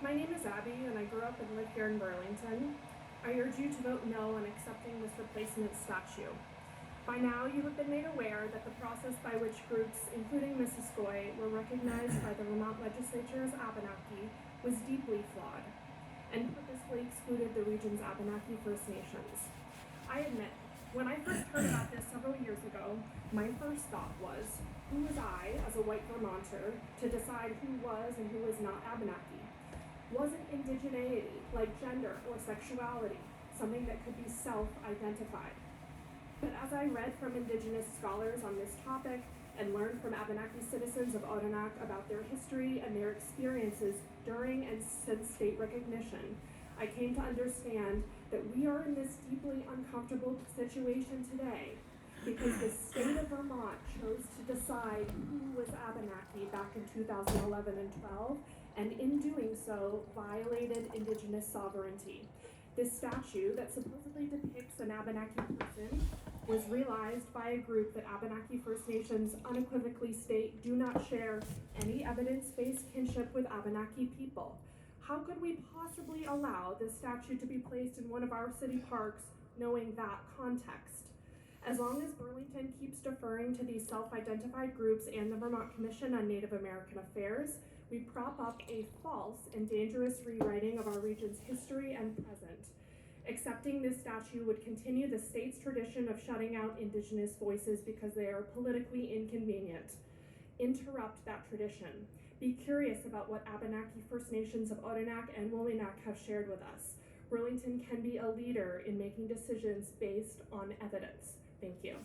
My name is Abby, and I grew up and live here in Burlington. I urge you to vote no on accepting this replacement statue. By now, you have been made aware that the process by which groups, including Missisquoi, were recognized by the Vermont legislature as Abenaki was deeply flawed and purposefully excluded the region's Abenaki First Nations. I admit, when I first heard about this several years ago, my first thought was, who was I, as a white Vermonter, to decide who was and who was not Abenaki? Wasn't indigeneity, like gender or sexuality, something that could be self-identified? But as I read from Indigenous scholars on this topic and learned from Abenaki citizens of Odanak about their history and their experiences during and since state recognition, I came to understand that we are in this deeply uncomfortable situation today because the state of Vermont chose to decide who was Abenaki back in 2011 and 12, and in doing so, violated Indigenous sovereignty. This statue that supposedly depicts an Abenaki person was realized by a group that Abenaki First Nations unequivocally state do not share any evidence-based kinship with Abenaki people. How could we possibly allow this statue to be placed in one of our city parks knowing that context? As long as Burlington keeps deferring to these self-identified groups and the Vermont Commission on Native American Affairs, we prop up a false and dangerous rewriting of our region's history and present. Accepting this statue would continue the state's tradition of shutting out Indigenous voices because they are politically inconvenient. Interrupt that tradition. Be curious about what Abenaki First Nations of Odanak and Woollynak have shared with us. Burlington can be a leader in making decisions based on evidence. Thank you.